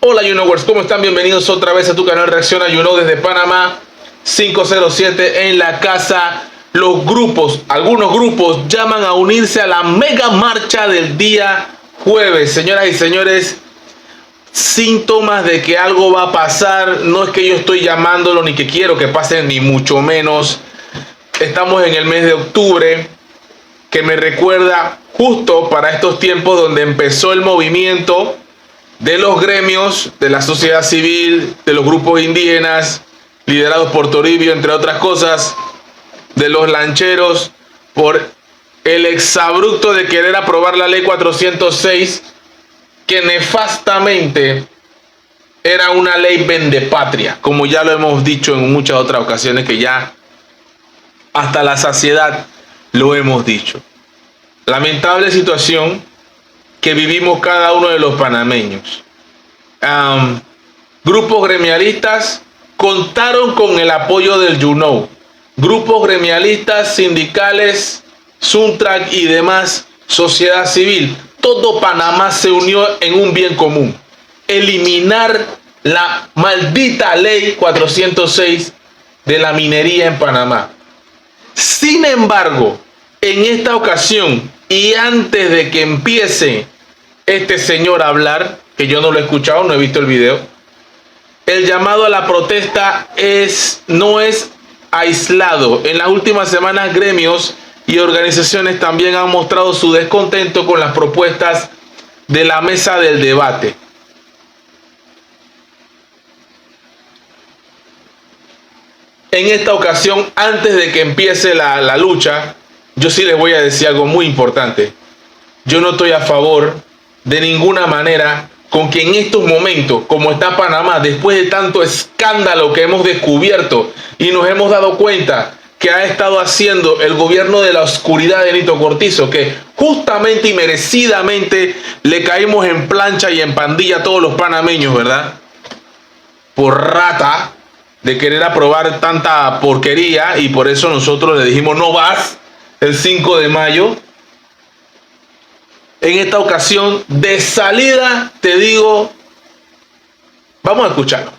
Hola YouKnowers, ¿cómo están? Bienvenidos otra vez a tu canal Reacciona YouKnow desde Panamá 507 en la casa. Algunos grupos llaman a unirse a la mega marcha del día jueves. Señoras y señores, síntomas de que algo va a pasar. No es que yo estoy llamándolo ni que quiero que pase, ni mucho menos. Estamos en el mes de octubre, que me recuerda justo para estos tiempos donde empezó el movimiento de los gremios, de la sociedad civil, de los grupos indígenas, liderados por Toribio, entre otras cosas, de los lancheros, por el exabrupto de querer aprobar la ley 406, que nefastamente era una ley vendepatria, como ya lo hemos dicho en muchas otras ocasiones, que ya hasta la saciedad lo hemos dicho. Lamentable situación que vivimos cada uno de los panameños. Grupos gremialistas contaron con el apoyo del YouKnow. Grupos gremialistas, sindicales, Suntrack y demás, sociedad civil. Todo Panamá se unió en un bien común: eliminar la maldita ley 406 de la minería en Panamá. Sin embargo, en esta ocasión, y antes de que empiece este señor a hablar, que yo no lo he escuchado, no he visto el video, el llamado a la protesta no es aislado. En las últimas semanas, gremios y organizaciones también han mostrado su descontento con las propuestas de la mesa del debate. En esta ocasión, antes de que empiece la lucha, yo sí les voy a decir algo muy importante. Yo no estoy a favor de ninguna manera con que en estos momentos, como está Panamá, después de tanto escándalo que hemos descubierto y nos hemos dado cuenta que ha estado haciendo el gobierno de la oscuridad de Nito Cortizo, que justamente y merecidamente le caímos en plancha y en pandilla a todos los panameños, ¿verdad? Por rata de querer aprobar tanta porquería, y por eso nosotros le dijimos no vas el 5 de mayo. En esta ocasión, de salida, te digo, vamos a escucharlo.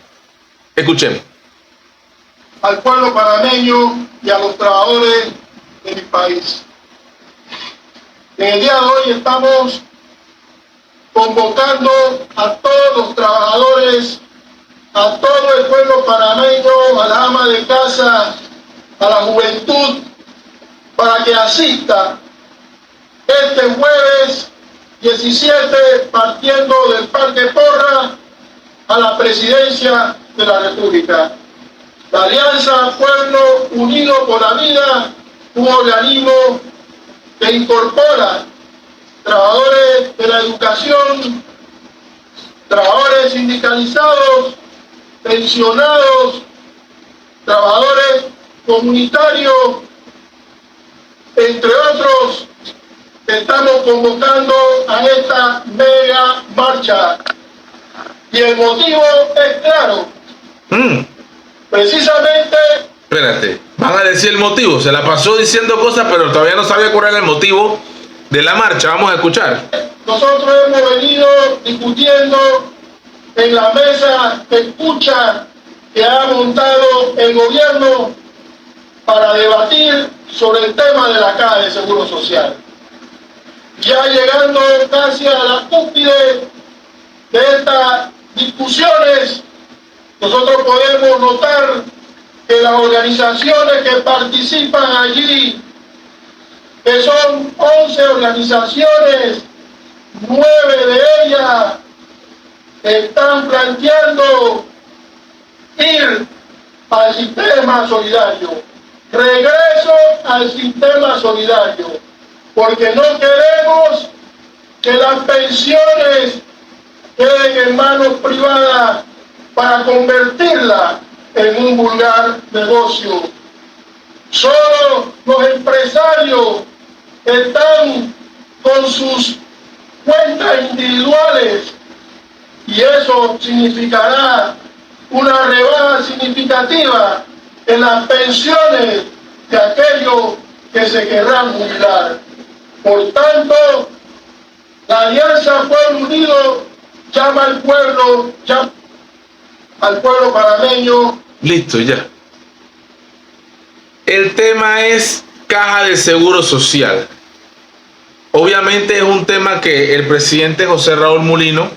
Escuchemos. Al pueblo panameño y a los trabajadores de mi país. En el día de hoy estamos convocando a todos los trabajadores, a todo el pueblo panameño, a la ama de casa, a la juventud, para que asista este jueves 17, partiendo del Parque Porra a la presidencia de la República. La Alianza Pueblo Unido por la Vida, un organismo que incorpora trabajadores de la educación, trabajadores sindicalizados, pensionados, trabajadores comunitarios, entre otros. Estamos convocando a esta mega marcha y el motivo es claro. Precisamente. Espérate, van a decir el motivo. Se la pasó diciendo cosas, pero todavía no sabía cuál era el motivo de la marcha. Vamos a escuchar. Nosotros hemos venido discutiendo en la mesa de escucha que ha montado el gobierno para debatir sobre el tema de la Caja de Seguro Social. Ya llegando casi a la cúspide de estas discusiones, nosotros podemos notar que las organizaciones que participan allí, que son 11 organizaciones, 9 de ellas están planteando ir al sistema solidario, regreso al sistema solidario, porque no queremos que las pensiones queden en manos privadas para convertirlas en un vulgar negocio. Solo los empresarios están con sus cuentas individuales, y eso significará una rebaja significativa en las pensiones de aquellos que se querrán jubilar. Por tanto, la Alianza Pueblo Unido llama al pueblo panameño. Listo, ya. El tema es Caja de Seguro Social. Obviamente es un tema que el presidente José Raúl Mulino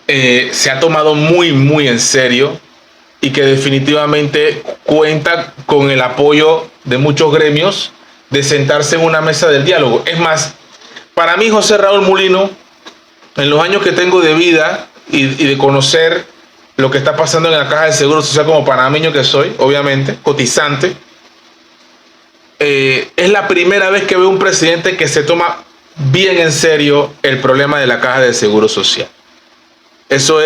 se ha tomado muy en serio y que definitivamente cuenta con el apoyo de muchos gremios de sentarse en una mesa del diálogo. Es más, para mí José Raúl Mulino, en los años que tengo de vida y de conocer lo que está pasando en la Caja de Seguro Social como panameño que soy, obviamente, cotizante, es la primera vez que veo un presidente que se toma bien en serio el problema de la Caja de Seguro Social. Eso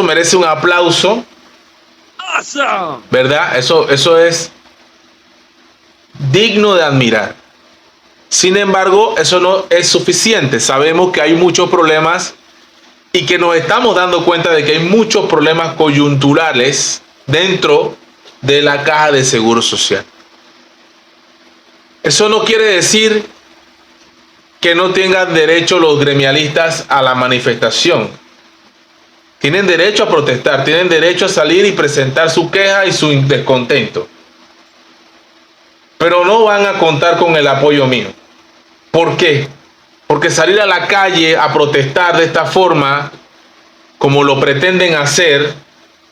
merece un aplauso, ¿verdad? Eso es digno de admirar. Sin embargo, eso no es suficiente. Sabemos que hay muchos problemas y que nos estamos dando cuenta de que hay muchos problemas coyunturales dentro de la Caja de Seguro Social. Eso no quiere decir que no tengan derecho los gremialistas a la manifestación. Tienen derecho a protestar, tienen derecho a salir y presentar su queja y su descontento. Pero no van a contar con el apoyo mío. ¿Por qué? Porque salir a la calle a protestar de esta forma, como lo pretenden hacer,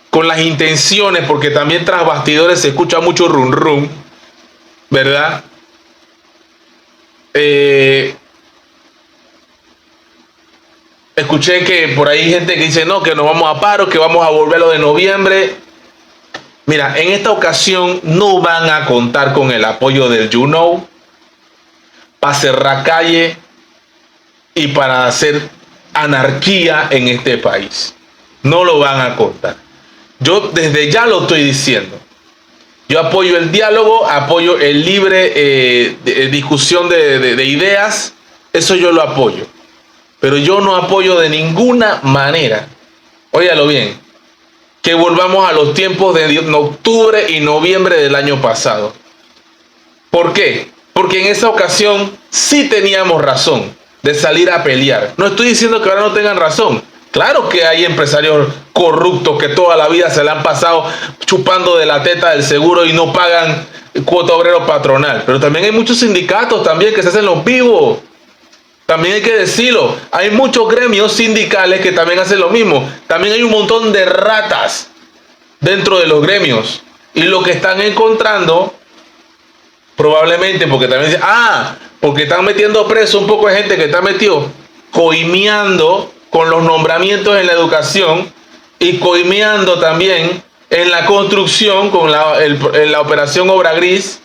con las intenciones, porque también tras bastidores se escucha mucho rum rum, ¿verdad? Escuché que por ahí hay gente que dice no, que nos vamos a paro, que vamos a volver a lo de noviembre. Mira, en esta ocasión no van a contar con el apoyo del You Know para cerrar calle y para hacer anarquía en este país. No lo van a contar. Yo desde ya lo estoy diciendo. Yo apoyo el diálogo, apoyo el libre discusión de ideas. Eso yo lo apoyo. Pero yo no apoyo de ninguna manera, óyalo bien, que volvamos a los tiempos de octubre y noviembre del año pasado. ¿Por qué? Porque en esa ocasión sí teníamos razón de salir a pelear. No estoy diciendo que ahora no tengan razón. Claro que hay empresarios corruptos que toda la vida se la han pasado chupando de la teta del seguro y no pagan cuota obrero patronal. Pero también hay muchos sindicatos también que se hacen los vivos. También hay que decirlo, hay muchos gremios sindicales que también hacen lo mismo. También hay un montón de ratas dentro de los gremios. Y lo que están encontrando, probablemente, porque también dicen, porque están metiendo preso un poco de gente que está metido coimeando con los nombramientos en la educación y coimeando también en la construcción con la operación Obra Gris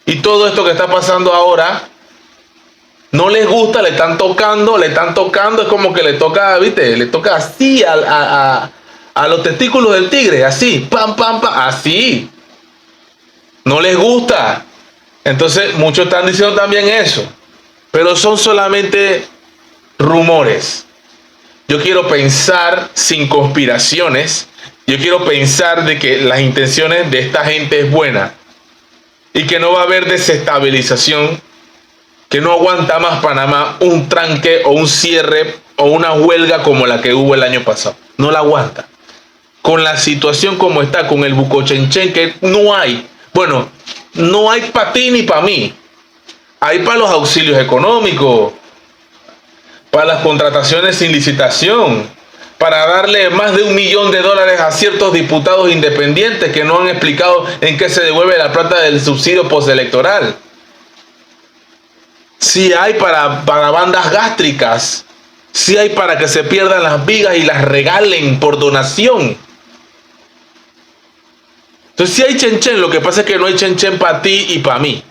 y todo esto que está pasando ahora. No les gusta, le están tocando, es como que le toca, ¿viste? Le toca así a los testículos del tigre, así, pam, así. No les gusta. Entonces, muchos están diciendo también eso. Pero son solamente rumores. Yo quiero pensar sin conspiraciones. Yo quiero pensar de que las intenciones de esta gente es buena. Y que no va a haber desestabilización, que no aguanta más Panamá un tranque o un cierre o una huelga como la que hubo el año pasado. No la aguanta. Con la situación como está, con el bucochenchen que no hay. Bueno, no hay para ti ni para mí. Hay para los auxilios económicos, para las contrataciones sin licitación, para darle más de $1 millón a ciertos diputados independientes que no han explicado en qué se devuelve la plata del subsidio postelectoral. Sí hay para bandas gástricas, sí hay para que se pierdan las vigas y las regalen por donación. Entonces sí hay chenchen, lo que pasa es que no hay chenchen para ti y para mí.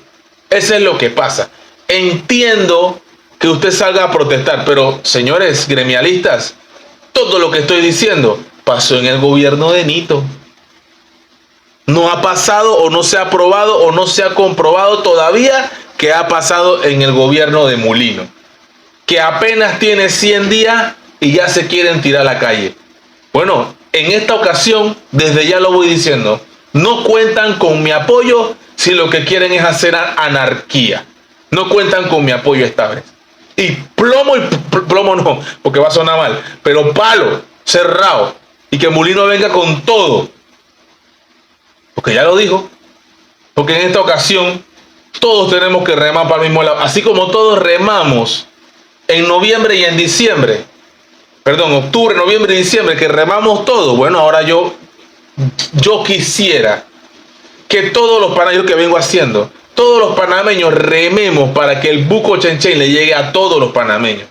Eso es lo que pasa. Entiendo que usted salga a protestar, pero señores gremialistas, todo lo que estoy diciendo pasó en el gobierno de Nito. No ha pasado o no se ha aprobado o no se ha comprobado todavía que ha pasado en el gobierno de Mulino, que apenas tiene 100 días y ya se quieren tirar a la calle. Bueno, en esta ocasión, desde ya lo voy diciendo, no cuentan con mi apoyo si lo que quieren es hacer anarquía. No cuentan con mi apoyo esta vez. y plomo, plomo no, porque va a sonar mal, pero palo cerrado, y que Mulino venga con todo, porque ya lo dijo, porque en esta ocasión todos tenemos que remar para el mismo lado, así como todos remamos en noviembre y en diciembre, perdón, octubre, noviembre y diciembre, que remamos todo. Bueno, ahora yo quisiera que todos los panameños que vengo haciendo, todos los panameños rememos para que el buco Chenchen le llegue a todos los panameños.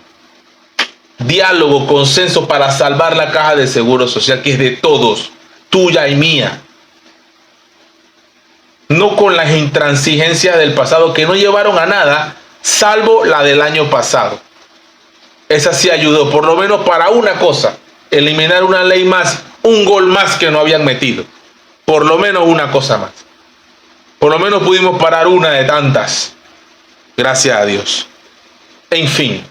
Diálogo, consenso para salvar la caja de seguro social, que es de todos, tuya y mía. No con las intransigencias del pasado que no llevaron a nada, salvo la del año pasado. Esa sí ayudó, por lo menos para una cosa, eliminar una ley más, un gol más que no habían metido. Por lo menos una cosa más. Por lo menos pudimos parar una de tantas. Gracias a Dios. En fin.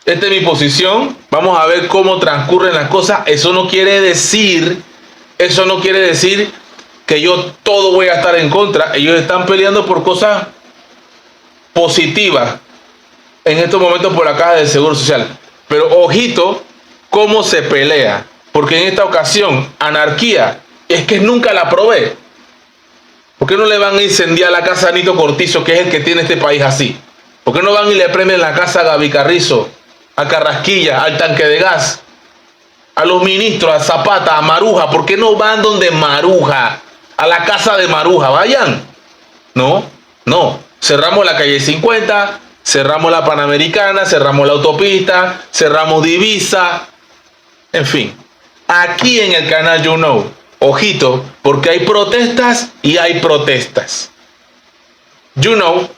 Esta es mi posición. Vamos a ver cómo transcurren las cosas. Eso no quiere decir que yo todo voy a estar en contra. Ellos están peleando por cosas positivas en estos momentos por la caja del Seguro Social. Pero ojito cómo se pelea. Porque en esta ocasión, anarquía, es que nunca la probé. ¿Por qué no le van a incendiar la casa a Nito Cortizo, que es el que tiene este país así? ¿Por qué no van y le premian la casa a Gaby Carrizo, a Carrasquilla, al tanque de gas, a los ministros, a Zapata, a Maruja? ¿Por qué no van donde Maruja, a la casa de Maruja? Vayan. No. Cerramos la calle 50, cerramos la Panamericana, cerramos la autopista, cerramos Divisa, en fin. Aquí en el canal You Know, ojito, porque hay protestas y hay protestas. You Know,